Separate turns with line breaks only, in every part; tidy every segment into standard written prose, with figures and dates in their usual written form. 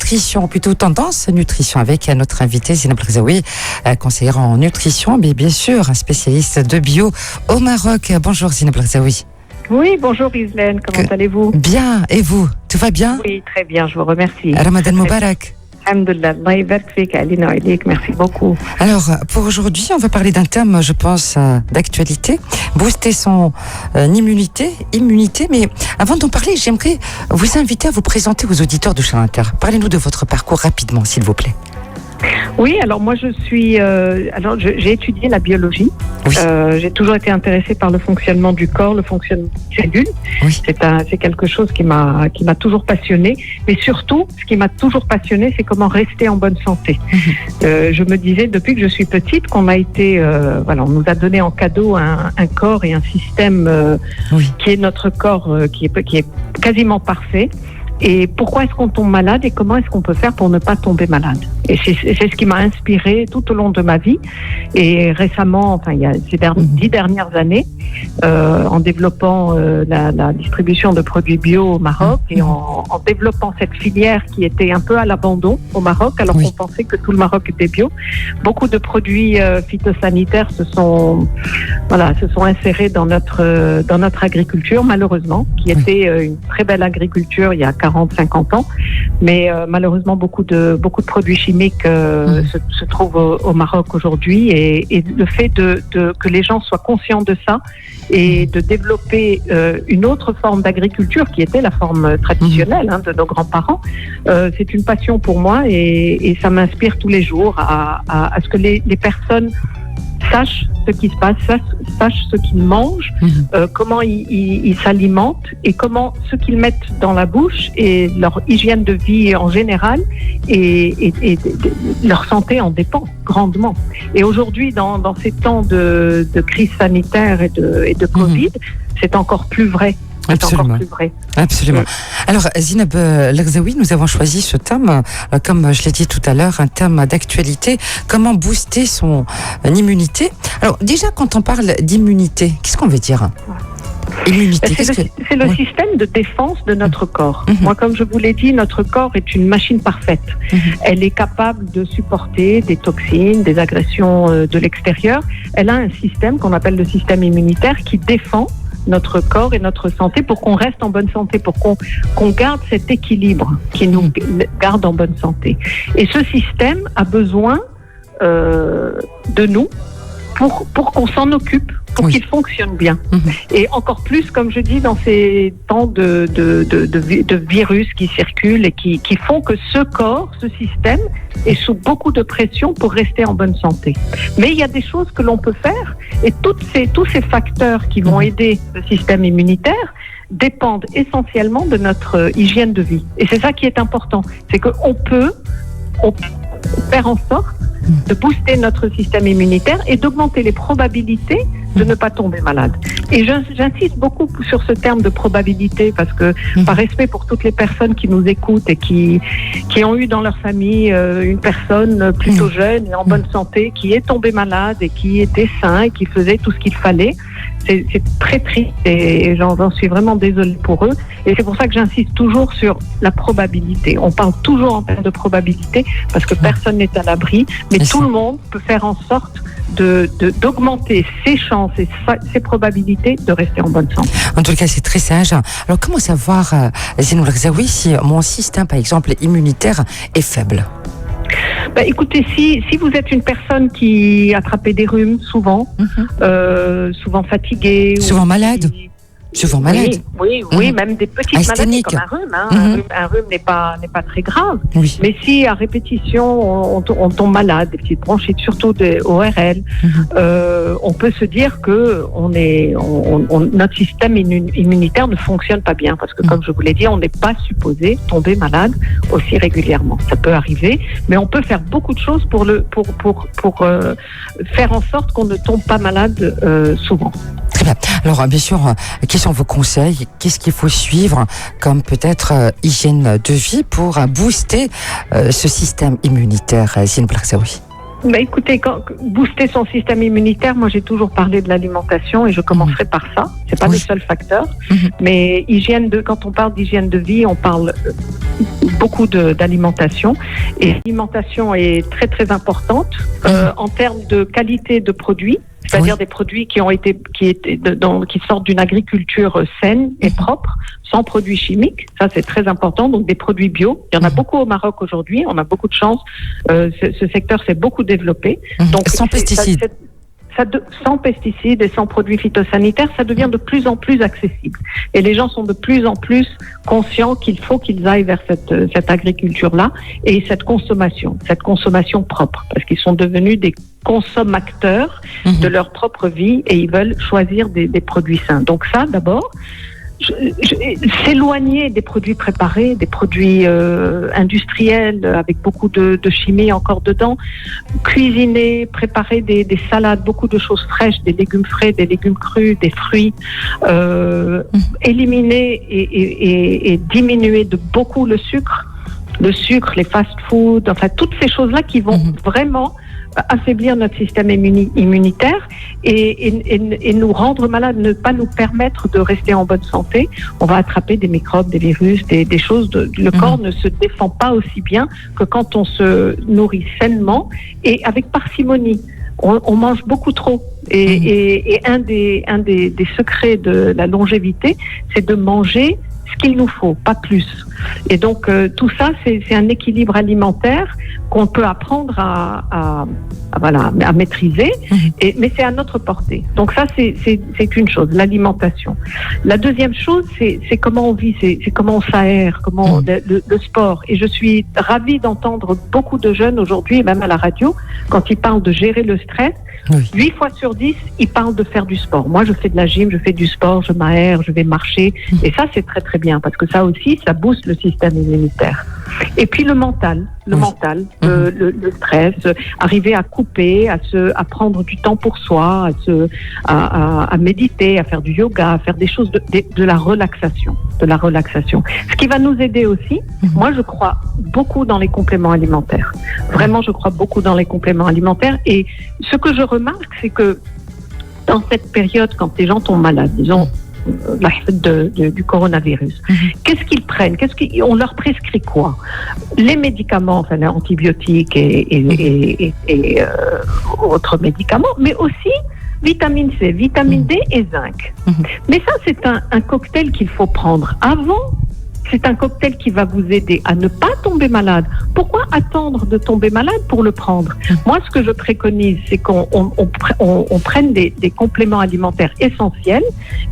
nutrition, plutôt tendance nutrition, avec notre invité Zineb Lagzaoui, conseillère en nutrition, mais bien sûr un spécialiste de bio au Maroc. Bonjour Zineb Lagzaoui.
Oui, bonjour Islaine, comment allez-vous?
Bien, et vous? Tout va bien?
Oui, très bien, je vous remercie.
Ramadan Moubarak.
Alhamdulillah, Allah yabarak fik, Alina Ilik, merci beaucoup.
Alors, pour aujourd'hui, on va parler d'un thème, je pense, d'actualité, booster son immunité, mais avant d'en parler, j'aimerais vous inviter à vous présenter aux auditeurs de Chant Inter. Parlez-nous de votre parcours rapidement, s'il vous plaît.
Oui, alors moi je suis, j'ai étudié la biologie.
Oui.
J'ai toujours été intéressée par le fonctionnement du corps, le fonctionnement des cellules.
Oui.
C'est quelque chose qui m'a toujours passionnée. Mais surtout, ce qui m'a toujours passionnée, c'est comment rester en bonne santé. Je me disais depuis que je suis petite qu'on a été, on nous a donné en cadeau un corps et un système qui est notre corps, qui est quasiment parfait. Et pourquoi est-ce qu'on tombe malade et comment est-ce qu'on peut faire pour ne pas tomber malade? Et c'est ce qui m'a inspiré tout au long de ma vie. Et récemment, il y a ces 10 dernières années, en développant la distribution de produits bio au Maroc et en développant cette filière qui était un peu à l'abandon au Maroc, alors qu'on pensait que tout le Maroc était bio. Beaucoup de produits phytosanitaires se sont insérés dans notre agriculture, malheureusement, qui était une très belle agriculture il y a 40-50 ans, mais malheureusement beaucoup de produits chimiques se trouvent au Maroc aujourd'hui, et le fait que les gens soient conscients de ça et de développer une autre forme d'agriculture qui était la forme traditionnelle de nos grands-parents, c'est une passion pour moi, et ça m'inspire tous les jours à ce que les personnes sachent ce qui se passe, sachent ce qu'ils mangent, comment ils s'alimentent et comment ce qu'ils mettent dans la bouche et leur hygiène de vie en général et leur santé en dépend grandement. Et aujourd'hui, dans ces temps de crise sanitaire et de Covid, c'est encore plus vrai.
Absolument. Absolument. Alors, Zineb Lagzaoui, nous avons choisi ce thème, comme je l'ai dit tout à l'heure, un thème d'actualité. Comment booster son immunité? Alors, déjà, quand on parle d'immunité, qu'est-ce qu'on veut dire? Immunité.
C'est le système de défense de notre corps. Moi, comme je vous l'ai dit, notre corps est une machine parfaite. Elle est capable de supporter des toxines, des agressions de l'extérieur. Elle a un système qu'on appelle le système immunitaire qui défend notre corps et notre santé pour qu'on reste en bonne santé, pour qu'on garde cet équilibre qui nous garde en bonne santé. Et ce système a besoin de nous pour qu'on s'en occupe, pour qu'il fonctionne bien. Et encore plus, comme je dis, dans ces temps de virus qui circulent et qui font que ce corps, ce système, est sous beaucoup de pression pour rester en bonne santé. Mais il y a des choses que l'on peut faire, et tous ces facteurs qui vont aider le système immunitaire dépendent essentiellement de notre hygiène de vie. Et c'est ça qui est important, c'est qu'on peut faire en sorte de booster notre système immunitaire et d'augmenter les probabilités de ne pas tomber malade. Et j'insiste beaucoup sur ce terme de probabilité parce que, par respect pour toutes les personnes qui nous écoutent et qui ont eu dans leur famille une personne plutôt jeune et en bonne santé qui est tombée malade et qui était sain et qui faisait tout ce qu'il fallait, c'est très triste et j'en suis vraiment désolée pour eux. Et c'est pour ça que j'insiste toujours sur la probabilité. On parle toujours en termes de probabilité parce que personne n'est à l'abri, mais tout le monde peut faire en sorte d'augmenter ses chances et ses probabilités de rester en bonne santé.
En tout cas, c'est très sage. Alors, comment savoir, Zineb Lagzaoui, si mon système, par exemple, immunitaire est faible?
Écoutez, si vous êtes une personne qui attrapait des rhumes souvent, souvent fatiguée,
souvent malade. Souvent malade.
Oui, même des petites maladies comme un rhume. Un rhume n'est pas très grave. Oui. Mais si à répétition on tombe malade, des petites bronchites, surtout des ORL, on peut se dire que notre système immunitaire ne fonctionne pas bien parce que, comme je vous l'ai dit, on n'est pas supposé tomber malade aussi régulièrement. Ça peut arriver, mais on peut faire beaucoup de choses pour faire en sorte qu'on ne tombe pas malade souvent.
Très bien. Alors, bien sûr, quels sont vos conseils? Qu'est-ce qu'il faut suivre comme peut-être hygiène de vie pour booster ce système immunitaire, Zineb Lagzaoui?
Écoutez, booster son système immunitaire, moi j'ai toujours parlé de l'alimentation et je commencerai par ça. C'est pas le seul facteur, mais quand on parle d'hygiène de vie, on parle beaucoup d'alimentation, et l'alimentation est très très importante en termes de qualité de produits. C'est-à-dire des produits qui sortent d'une agriculture saine et propre, sans produits chimiques. Ça, c'est très important. Donc, des produits bio. Il y en a beaucoup au Maroc aujourd'hui. On a beaucoup de chance. Ce secteur s'est beaucoup développé. Donc,
sans pesticides.
Sans pesticides et sans produits phytosanitaires, ça devient de plus en plus accessible. Et les gens sont de plus en plus conscients qu'il faut qu'ils aillent vers cette agriculture-là et cette consommation propre, parce qu'ils sont devenus des consommateurs de leur propre vie et ils veulent choisir des produits sains. Donc ça, d'abord, s'éloigner des produits préparés, des produits industriels avec beaucoup de chimie encore dedans, cuisiner, préparer des salades, beaucoup de choses fraîches, des légumes frais, des légumes crus, des fruits, éliminer et diminuer de beaucoup le sucre, les fast-food, enfin toutes ces choses-là qui vont vraiment affaiblir notre système immunitaire et nous rendre malades, ne pas nous permettre de rester en bonne santé. On va attraper des microbes, des virus, des choses. Le corps ne se défend pas aussi bien que quand on se nourrit sainement et avec parcimonie. On mange beaucoup trop. Et un des secrets de la longévité, c'est de manger ce qu'il nous faut, pas plus. Et donc tout ça, c'est un équilibre alimentaire qu'on peut apprendre à maîtriser, mais c'est à notre portée. Donc ça, c'est une chose, l'alimentation. La deuxième chose, c'est comment on vit, c'est comment on s'aère, comment le sport. Et je suis ravie d'entendre beaucoup de jeunes aujourd'hui, même à la radio, quand ils parlent de gérer le stress. 8 fois sur 10, ils parlent de faire du sport. Moi, je fais de la gym, je fais du sport, je m'aère, je vais marcher. Et ça, c'est très, très bien parce que ça aussi, ça booste le système immunitaire. Et puis le mental, le stress, arriver à couper, à prendre du temps pour soi, à méditer, à faire du yoga, à faire des choses de la relaxation, Ce qui va nous aider aussi, moi je crois beaucoup dans les compléments alimentaires. Vraiment, je crois beaucoup dans les compléments alimentaires. Et ce que je remarque, c'est que dans cette période, quand les gens tombent malades, disons, du coronavirus. Qu'est-ce qu'ils prennent? On leur prescrit quoi? Les médicaments, enfin les antibiotiques et autres médicaments, mais aussi vitamine C, vitamine D et zinc. Mais ça, c'est un cocktail qu'il faut prendre avant. C'est un cocktail qui va vous aider à ne pas tomber malade. Pourquoi attendre de tomber malade pour le prendre? Moi, ce que je préconise, c'est qu'on prenne des compléments alimentaires essentiels.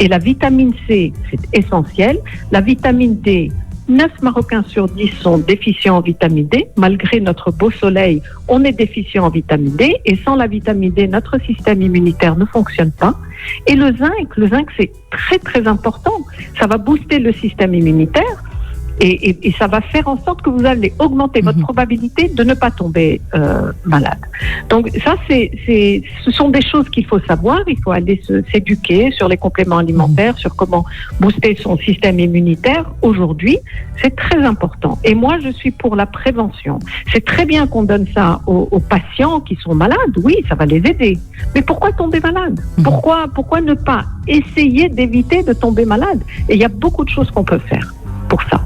Et la vitamine C, c'est essentiel. La vitamine D, 9 Marocains sur 10 sont déficients en vitamine D. Malgré notre beau soleil, on est déficient en vitamine D. Et sans la vitamine D, notre système immunitaire ne fonctionne pas. Et le zinc, c'est très très important. Ça va booster le système immunitaire et ça va faire en sorte que vous allez augmenter votre probabilité de ne pas tomber malade. Donc ça, ce sont des choses qu'il faut savoir. Il faut aller s'éduquer sur les compléments alimentaires, sur comment booster son système immunitaire. Aujourd'hui, c'est très important. Et moi, je suis pour la prévention. C'est très bien qu'on donne ça aux patients qui sont malades. Oui, ça va les aider. Mais pourquoi tomber malade? Pourquoi ne pas essayer d'éviter de tomber malade? Et il y a beaucoup de choses qu'on peut faire pour ça.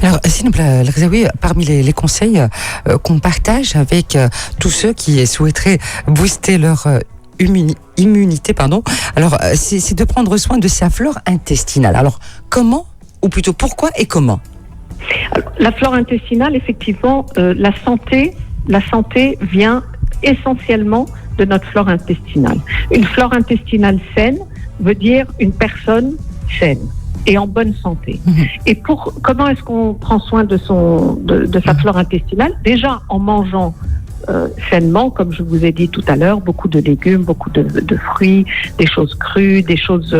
Alors, Zineb Lagzaoui, parmi les conseils qu'on partage avec tous ceux qui souhaiteraient booster leur immunité, alors c'est de prendre soin de sa flore intestinale. Alors, comment, ou plutôt pourquoi et comment?
Alors, la flore intestinale, effectivement, la santé vient essentiellement de notre flore intestinale. Une flore intestinale saine veut dire une personne saine et en bonne santé. Et comment est-ce qu'on prend soin de sa flore intestinale? Déjà en mangeant sainement, comme je vous ai dit tout à l'heure, beaucoup de légumes, beaucoup de fruits, des choses crues, des choses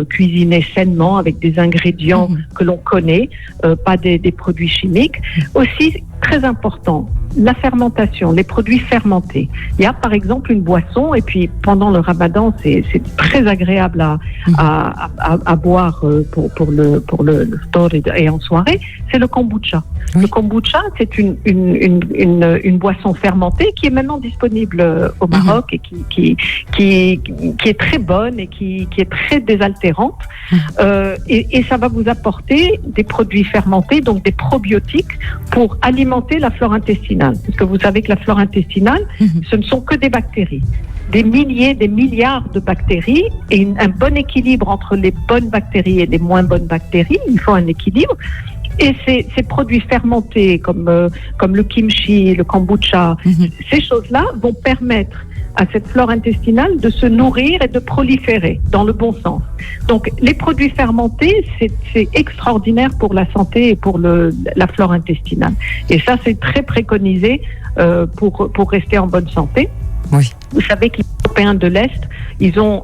cuisinées sainement avec des ingrédients que l'on connaît, pas des produits chimiques. Aussi, très important, la fermentation, les produits fermentés. Il y a par exemple une boisson, et puis pendant le ramadan, c'est très agréable à boire pour le ftor et en soirée, c'est le kombucha. Oui. Le kombucha, c'est une boisson fermentée qui est maintenant disponible au Maroc et qui est très bonne et qui est très désaltérante. Et ça va vous apporter des produits fermentés, donc des probiotiques, pour alimenter la flore intestinale. Parce que vous savez que la flore intestinale, ce ne sont que des bactéries. Des milliers, des milliards de bactéries et un bon équilibre entre les bonnes bactéries et les moins bonnes bactéries. Il faut un équilibre. Et ces produits fermentés comme le kimchi, le kombucha, ces choses-là vont permettre à cette flore intestinale de se nourrir et de proliférer dans le bon sens. Donc les produits fermentés, c'est extraordinaire pour la santé et pour la flore intestinale. Et ça, c'est très préconisé pour rester en bonne santé.
Oui.
Vous savez que les Européens de l'Est, ils ont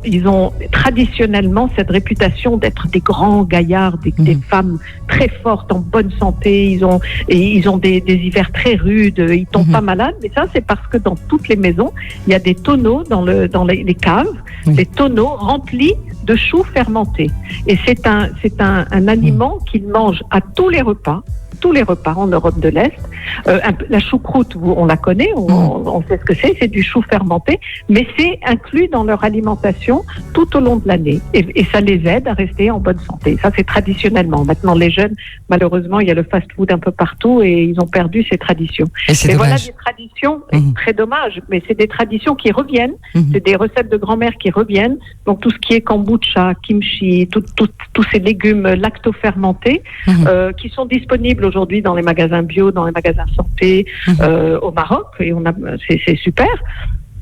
traditionnellement cette réputation d'être des grands gaillards, des femmes très fortes, en bonne santé. Ils ont des hivers très rudes, ils tombent pas malades. Mais ça, c'est parce que dans toutes les maisons, il y a des tonneaux dans les caves, des tonneaux remplis de choux fermentés. Et c'est un aliment qu'ils mangent à tous les repas en Europe de l'Est. La choucroute, on la connaît, on sait ce que c'est du chou fermenté, mais c'est inclus dans leur alimentation tout au long de l'année. Et ça les aide à rester en bonne santé. Ça, c'est traditionnellement. Maintenant, les jeunes, malheureusement, il y a le fast-food un peu partout et ils ont perdu ces traditions.
Mais
voilà des traditions, très dommage, mais c'est des traditions qui reviennent. C'est des recettes de grand-mère qui reviennent. Donc, tout ce qui est kombucha, kimchi, tous ces légumes lacto-fermentés qui sont disponibles aujourd'hui dans les magasins bio, dans les magasins santé au Maroc, et c'est super.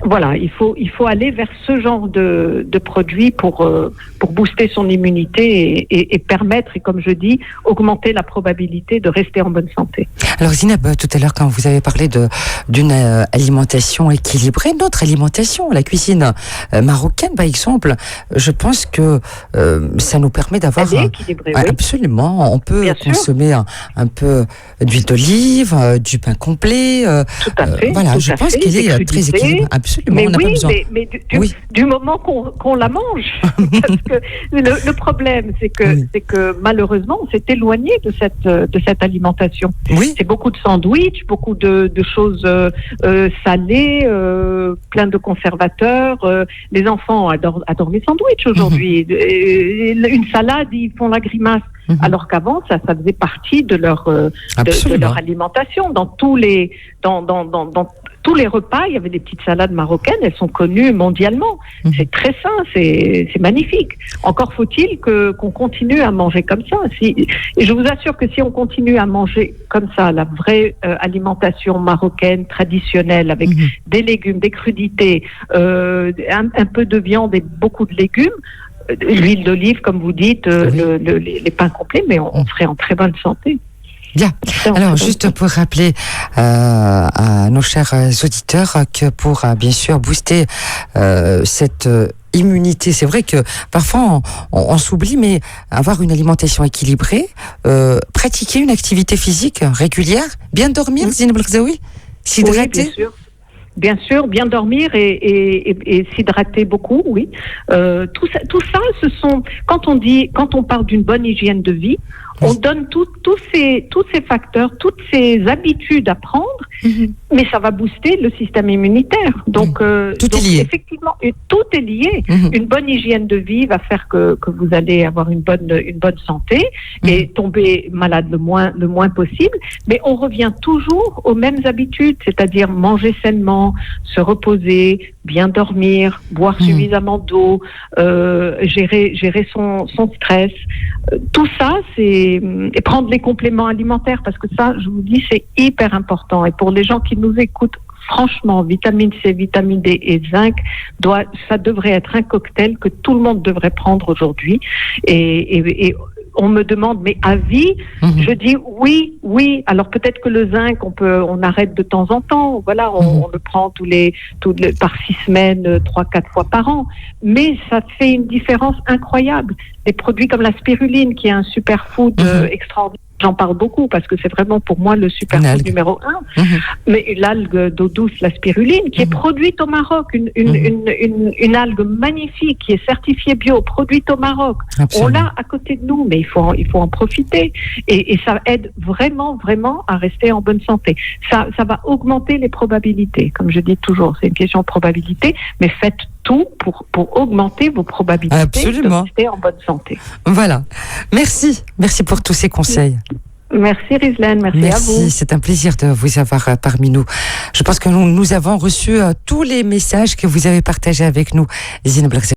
Voilà, il faut aller vers ce genre de produits pour booster son immunité et permettre, et comme je dis, augmenter la probabilité de rester en bonne santé.
Alors Zineb, tout à l'heure quand vous avez parlé d'une alimentation équilibrée, notre alimentation, la cuisine marocaine par exemple, je pense que ça nous permet d'avoir...
Elle est équilibrée, oui.
Absolument, on peut consommer un peu d'huile d'olive, du pain complet.
Tout à fait.
Voilà, je pense qu'elle est très équilibrée. Absolument,
mais
on n'a pas besoin.
Mais du moment qu'on la mange, parce que le problème, c'est que malheureusement, on s'est éloigné de cette alimentation.
Oui.
C'est beaucoup de sandwichs, beaucoup de choses salées, plein de conservateurs. Les enfants adorent les sandwichs aujourd'hui. Une salade, ils font la grimace. Alors qu'avant, ça faisait partie de leur alimentation. Dans tous les repas, il y avait des petites salades marocaines. Elles sont connues mondialement. C'est très sain, c'est magnifique. Encore faut-il qu'on continue à manger comme ça. Et je vous assure que si on continue à manger comme ça, la vraie alimentation marocaine traditionnelle, avec des légumes, des crudités, un peu de viande et beaucoup de légumes, l'huile d'olive, comme vous dites, les pains complets, mais on serait en très bonne santé.
Bien. Alors, juste pour rappeler à nos chers auditeurs que pour, bien sûr, booster cette immunité, c'est vrai que parfois on s'oublie, mais avoir une alimentation équilibrée, pratiquer une activité physique régulière, bien dormir, Zineb El-Ghazaoui, s'hydrater.
Oui, bien sûr. Bien sûr, bien dormir et s'hydrater beaucoup, oui. Tout ça, ce sont quand on parle d'une bonne hygiène de vie, on donne tous ces facteurs, toutes ces habitudes à prendre, mais ça va booster le système immunitaire. Donc,
tout est lié.
Effectivement, tout est lié. Une bonne hygiène de vie va faire que vous allez avoir une bonne santé et tomber malade le moins possible. Mais on revient toujours aux mêmes habitudes, c'est-à-dire manger sainement, se reposer, bien dormir, boire suffisamment d'eau, gérer son stress. Tout ça, et prendre les compléments alimentaires, parce que ça, je vous dis, c'est hyper important. Et pour les gens qui nous écoutent, franchement, vitamine C, vitamine D et zinc, ça devrait être un cocktail que tout le monde devrait prendre aujourd'hui. Et on me demande, mais à vie, je dis oui. Alors peut-être que le zinc, on arrête de temps en temps. Voilà, on le prend par 6 semaines, 3-4 fois par an. Mais ça fait une différence incroyable. Des produits comme la spiruline, qui est un superfood extraordinaire, j'en parle beaucoup parce que c'est vraiment pour moi le superfood numéro 1. Mais l'algue d'eau douce, la spiruline, qui est produite au Maroc, une algue magnifique qui est certifiée bio, produite au Maroc. Absolument. On l'a à côté de nous, mais il faut en profiter. Et ça aide vraiment à rester en bonne santé. Ça va augmenter les probabilités. Comme je dis toujours, c'est une question de probabilité, mais faites tout pour augmenter vos probabilités de rester en bonne santé.
Voilà. Merci pour tous ces conseils.
Merci Rizlan, merci à vous.
Merci, c'est un plaisir de vous avoir parmi nous. Je pense que nous avons reçu tous les messages que vous avez partagés avec nous, Zineb Lagzaoui.